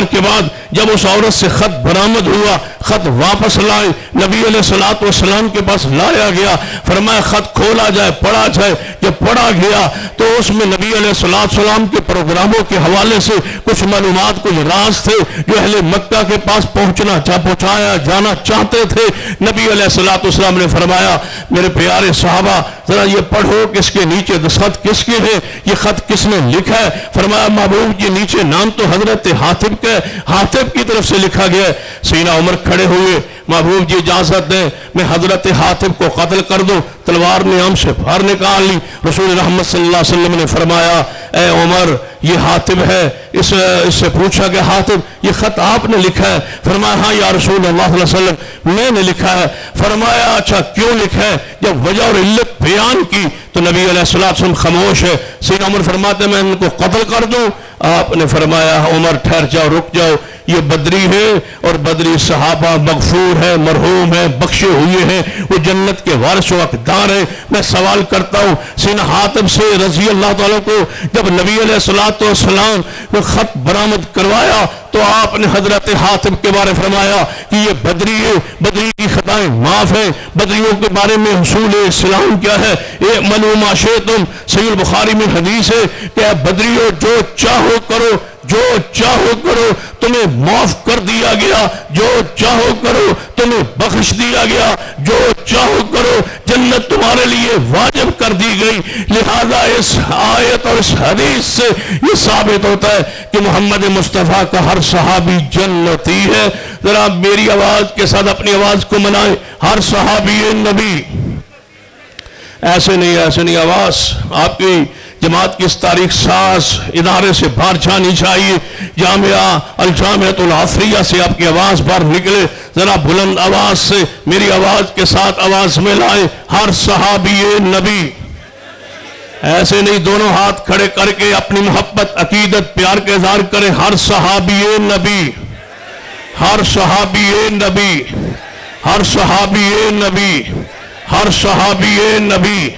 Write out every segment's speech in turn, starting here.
انتظار کے بعد جب اس عورت سے خط برآمد ہوا، خط واپس لائے، نبی علیہ الصلوۃ والسلام کے پاس لایا گیا، فرمایا خط کھولا جائے، پڑھا جائے۔ جب پڑھا گیا تو اس میں نبی علیہ الصلوۃ والسلام کے پروگراموں کے حوالے سے کچھ معلومات، کچھ راز تھے جو اہل مکہ کے پاس پہنچایا جانا چاہتے تھے۔ نبی علیہ الصلوۃ والسلام نے فرمایا میرے پیارے صحابہ ذرا یہ پڑھو کس کے نیچے دستخط کس کے ہیں، یہ خط کس نے لکھا ہے؟ فرمایا محبوب یہ نیچے نام تو حضرت حاتب کا، حاتب کی طرف سے لکھا گیا ہے۔ سیدنا عمر کھڑے ہوئے، محبوب جی اجازت دیں میں حضرت حاتب کو قتل کر دوں۔ تلوار نے ہم سے باہر نکال لی۔ رسول رحمت صلی اللہ علیہ وسلم نے فرمایا اے عمر یہ حاتب ہے۔ اس سے پوچھا کہ حاتب یہ خط آپ نے لکھا ہے؟ فرمایا ہاں یا رسول اللہ صلی اللہ علیہ وسلم میں نے لکھا ہے۔ فرمایا اچھا کیوں لکھا ہے؟ جب وجہ اور علت بیان کی تو نبی علیہ السلام خاموش ہے۔ سیدنا عمر فرماتے میں ان کو قتل کر دوں؟ آپ نے فرمایا عمر ٹھہر جاؤ، رک جاؤ، یہ بدری ہے اور بدری صحابہ مغفور ہے، مرحوم ہے، بخشے ہوئے ہیں، وہ جنت کے وارث و حقدار ہیں۔ میں سوال کرتا ہوں سیدنا حاتب سے رضی اللہ تعالیٰ کو جب نبی علیہ السلام نے خط برآمد کروایا تو آپ نے حضرت حاتب کے بارے فرمایا کہ یہ بدری ہے، بدری کی خطائیں معاف ہیں۔ بدریوں کے بارے میں حصول اسلام کیا ہے؟ اعملوا ما شئتم، صحیح البخاری میں حدیث ہے کہ اے بدریوں جو چاہو کرو، جو چاہو کرو، تمہیں معاف کر دیا گیا، جو چاہو کرو تمہیں بخش دیا گیا، جو چاہو کرو جنت تمہارے لیے واجب کر دی گئی۔ لہذا اس آیت اور اس حدیث سے یہ ثابت ہوتا ہے کہ محمد مصطفیٰ کا ہر صحابی جنتی ہے۔ ذرا میری آواز کے ساتھ اپنی آواز کو منائیں، ہر صحابی نبی۔ ایسے نہیں آواز آپ کی جماعت کی اس تاریخ ساز ادارے سے باہر جانی چاہیے۔ جامعہ الجامعۃ العصریہ سے آپ کی آواز باہر نکلے، ذرا بلند آواز سے میری آواز کے ساتھ آواز میں لائے، ہر صحابی نبی۔ ایسے نہیں دونوں ہاتھ کھڑے کر کے اپنی محبت عقیدت پیار کا اظہار کریں، ہر صحابی نبی، ہر صحابی نبی، ہر صحابی نبی، ہر صحابی نبی۔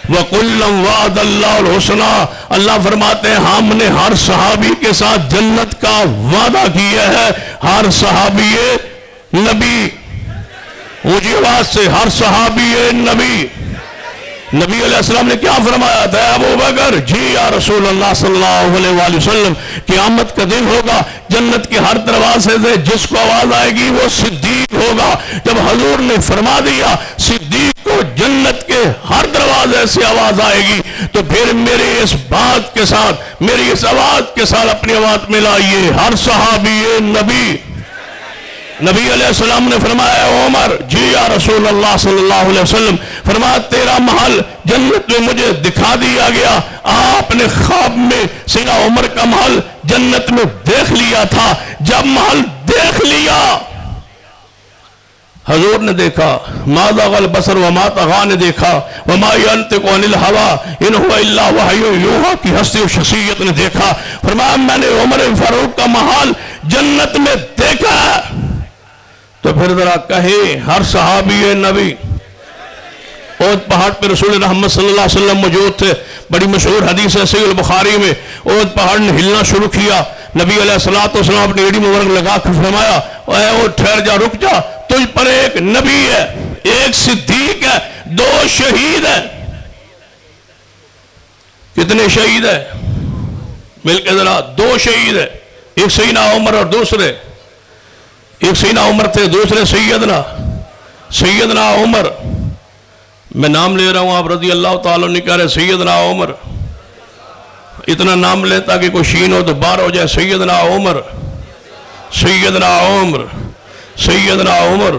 وَقُلًّا وَعَدَ اللَّهُ الْحُسْنَى، اللہ فرماتے ہیں ہم نے ہر صحابی کے ساتھ جنت کا وعدہ کیا ہے، ہر صحابی نبی۔ اونچی آواز سے ہر صحابی نبی۔ نبی علیہ السلام نے کیا فرمایا تھا؟ ابو بکر جی یا رسول اللہ صلی اللہ علیہ وآلہ وسلم قیامت کا دن ہوگا، جنت کے ہر دروازے سے جس کو آواز آئے گی وہ صدیق ہوگا۔ جب حضور نے فرما دیا صدیق کو جنت کے ہر دروازے سے آواز آئے گی تو پھر میری اس بات کے ساتھ، میری اس آواز کے ساتھ اپنی آواز میں لائیے، ہر صحابی نبی۔ نبی علیہ السلام نے فرمایا عمر جی یا رسول اللہ صلی اللہ علیہ وسلم، فرمایا تیرا محل جنت میں مجھے دکھا دیا گیا۔ آپ نے خواب میں سیدنا عمر کا محل جنت میں دیکھ لیا تھا۔ جب محل دیکھ لیا حضور نے دیکھا، ما زاغ البصر وما طغى نے دیکھا، وما ينطق عن الهوى ان هو الا وحی یوحی کی ہستی و شخصیت نے دیکھا۔ فرمایا میں نے عمر فاروق کا محل جنت میں دیکھا ہے۔ تو پھر ذرا کہے ہر صحابی نبی۔ احد پہاڑ پہ رسول رحمت صلی اللہ علیہ وسلم موجود تھے، بڑی مشہور حدیث ہے صحیح البخاری میں۔ احد پہاڑ نے ہلنا شروع کیا، نبی علیہ السلام اپنی ایڑی مبارک لگا کر فرمایا اے او ٹھہر جا، رک جا، تجھ پر ایک نبی ہے، ایک صدیق ہے، دو شہید ہیں۔ کتنے شہید ہیں؟ مل کے ذرا دو شہید ہیں، ایک سیدنا عمر اور دوسرے، ایک سیدنا عمر تھے، دوسرے سیدنا عمر۔ میں نام لے رہا ہوں، آپ رضی اللہ تعالیٰ نے کہہ رہے سیدنا عمر، اتنا نام لیتا کہ کوئی شین ہو تو بار ہو جائے۔ سیدنا عمر، سیدنا عمر، سیدنا عمر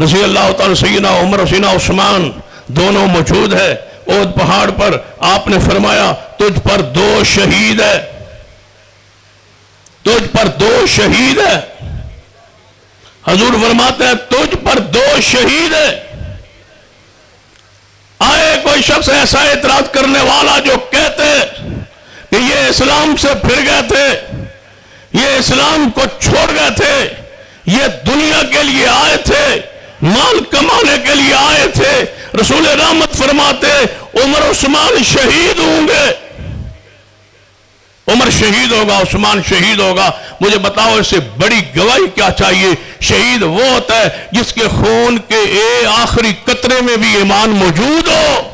رضی اللہ تعالیٰ، سیدنا عمر اور سیدنا عثمان دونوں موجود ہے احد پہاڑ پر۔ آپ نے فرمایا تجھ پر دو شہید ہے، تجھ پر دو شہید ہے۔ حضور فرماتے ہیں تجھ پر دو شہید ہے۔ آئے کوئی شخص ایسا اعتراض کرنے والا جو کہتے کہ یہ اسلام سے پھر گئے تھے، یہ اسلام کو چھوڑ گئے تھے، یہ دنیا کے لیے آئے تھے، مال کمانے کے لیے آئے تھے۔ رسول رحمت فرماتے عمر عثمان شہید ہوں گے، عمر شہید ہوگا، عثمان شہید ہوگا۔ مجھے بتاؤ اس سے بڑی گواہی کیا چاہیے؟ شہید وہ ہوتا ہے جس کے خون کے آخری قطرے میں بھی ایمان موجود ہو،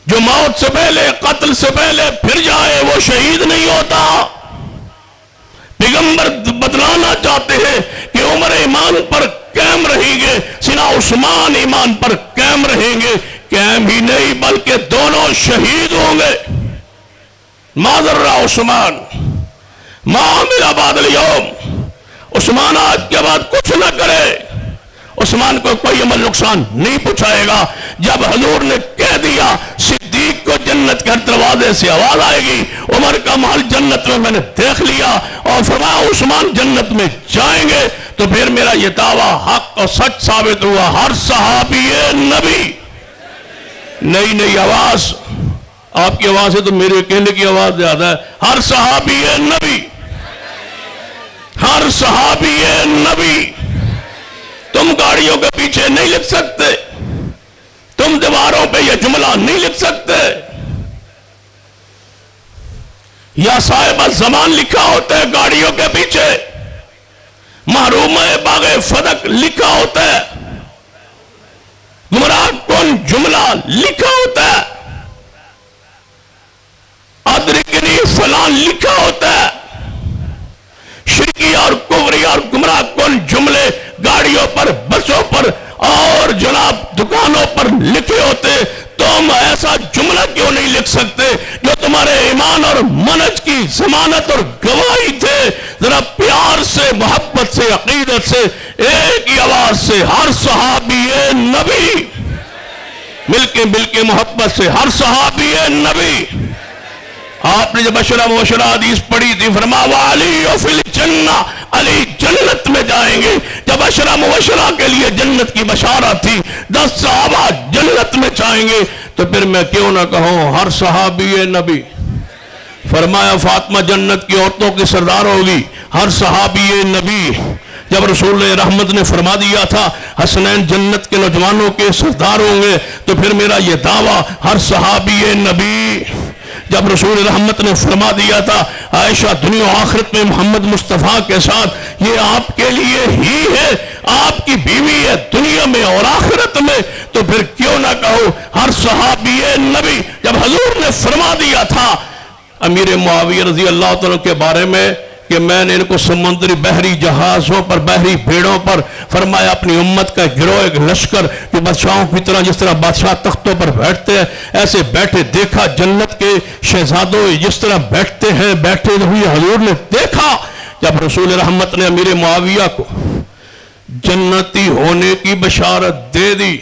جو موت سے پہلے، قتل سے پہلے پھر جائے وہ شہید نہیں ہوتا۔ پیغمبر بتلانا چاہتے ہیں کہ عمر ایمان پر قائم رہیں گے، سیدنا عثمان ایمان پر قائم رہیں گے، قائم ہی نہیں بلکہ دونوں شہید ہوں گے۔ معذر عثمان ما عمل بعد اليوم، عثمان آج کے بعد کچھ نہ کرے، عثمان کو کوئی عمل نقصان نہیں پہنچائے گا۔ جب حضور نے کہہ دیا صدیق کو جنت کے ہر دروازے سے آواز آئے گی، عمر کا محل جنت میں نے دیکھ لیا، اور فرمایا عثمان جنت میں جائیں گے، تو پھر میرا یہ دعویٰ حق اور سچ ثابت ہوا۔ ہر صحابی نبی، نئی آواز، آپ کی آواز ہے تو میرے کہنے کی آواز زیادہ ہے، ہر صحابی نبی، ہر صحابی نبی۔ تم گاڑیوں کے پیچھے نہیں لکھ سکتے، تم دیواروں پہ یہ جملہ نہیں لکھ سکتے، یا صاحب زمان لکھا ہوتا ہے گاڑیوں کے پیچھے، محروم باغ فدق لکھا ہوتا ہے، گمراہ کن جملہ لکھا ہوتا ہے، ادرکنی فلان لکھا ہوتا ہے، شرکی اور کفری اور گمراہ کن جملے گاڑیوں پر، بسوں پر اور جناب دکانوں پر لکھے ہوتے۔ تم ایسا جملہ کیوں نہیں لکھ سکتے جو تمہارے ایمان اور منہج کی ضمانت اور گواہی تھے؟ ذرا پیار سے، محبت سے، عقیدت سے، ایک ہی آواز سے ہر صحابی نبی، مل کے محبت سے ہر صحابی نبی۔ آپ نے جب اشرا مبشرہ حدیث پڑھی تھی، فرمایا وعلی فی الجنہ، علی جنت میں جائیں گے۔ جب اشرا مبشرہ کے لیے جنت کی بشارت تھی، 10 صحابہ جنت میں جائیں گے، تو پھر میں کیوں نہ کہوں ہر صحابی نبی۔ فرمایا فاطمہ جنت کی عورتوں کی سردار ہوگی، ہر صحابی نبی۔ جب رسول رحمت نے فرما دیا تھا حسنین جنت کے نوجوانوں کے سردار ہوں گے، تو پھر میرا یہ دعویٰ ہر صحابی نبی۔ جب رسول رحمت نے فرما دیا تھا عائشہ دنیا و آخرت میں محمد مصطفیٰ کے ساتھ، یہ آپ کے لیے ہی ہے، آپ کی بیوی ہے دنیا میں اور آخرت میں، تو پھر کیوں نہ کہو ہر صحابی نبی۔ جب حضور نے فرما دیا تھا امیر معاویہ رضی اللہ تعالیٰ کے بارے میں کہ میں نے ان کو سمندری بحری جہازوں پر، بحری بھیڑوں پر، فرمایا اپنی امت کا گروہ، ایک لشکر جو بادشاہوں کی طرح، جس طرح بادشاہ تختوں پر بیٹھتے ہیں ایسے بیٹھے دیکھا، جنت کے شہزادوں جس طرح بیٹھتے ہیں بیٹھے ہوئے حضور نے دیکھا۔ جب رسول رحمت نے امیر معاویہ کو جنتی ہونے کی بشارت دے دی،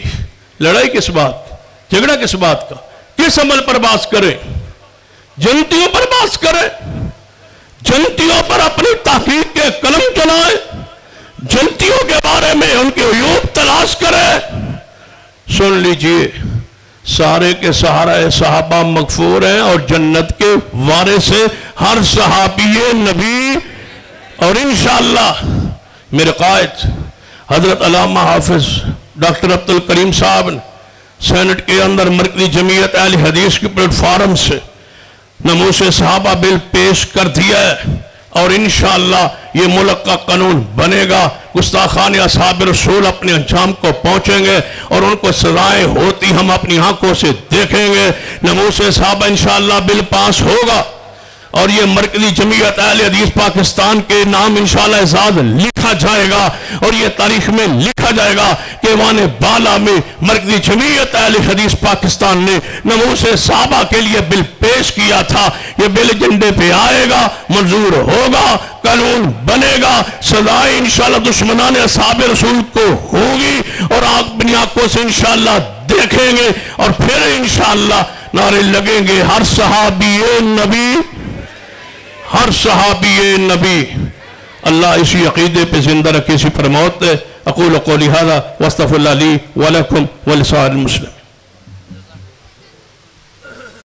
لڑائی کس بات کا، جھگڑا کس بات کا، کس عمل پر بات کریں؟ جنتیوں پر بات کریں، جنتیوں پر اپنی تحقیق کے قلم چلائیں، جنتیوں کے بارے میں ان کے عیوب تلاش کریں۔ سن لیجئے، سارے کے سارے صحابہ مغفور ہیں اور جنت کے وارث ہیں، ہر صحابی نبی۔ اور انشاءاللہ میرے قائد حضرت علامہ حافظ ڈاکٹر عبدالکریم صاحب نے سینٹ کے اندر مرکزی جمعیت اہل حدیث کی پلیٹ فارم سے ناموس صحابہ بل پیش کر دیا ہے، اور انشاءاللہ یہ ملک کا قانون بنے گا۔ گستاخان اصحاب رسول اپنے انجام کو پہنچیں گے اور ان کو سزائیں ہوتی ہم اپنی آنکھوں سے دیکھیں گے۔ ناموس صحابہ انشاءاللہ بل پاس ہوگا، اور یہ مرکزی جمعیت اہل حدیث پاکستان کے نام انشاءاللہ اعزاز لکھا جائے گا، اور یہ تاریخ میں لکھا جائے گا کہ ایوان بالا میں مرکزی جمعیت اہل حدیث پاکستان نے ناموس صحابہ کے لیے بل پیش کیا تھا۔ یہ بل ایجنڈے پہ آئے گا، منظور ہوگا، قانون بنے گا، سزائیں انشاءاللہ دشمنان اصحاب رسول کو ہوگی، اور آپ اپنی آنکھوں سے انشاءاللہ دیکھیں گے، اور پھر انشاءاللہ نعرے لگیں گے ہر صحابی نبی، ہر صحابی نبی۔ اللہ اسی عقیدے پہ زندہ رکھے، اسی پر موت ہے۔ اقول قولی ھذا واستغفر اللہ لی ولکم ولسائر المسلمین۔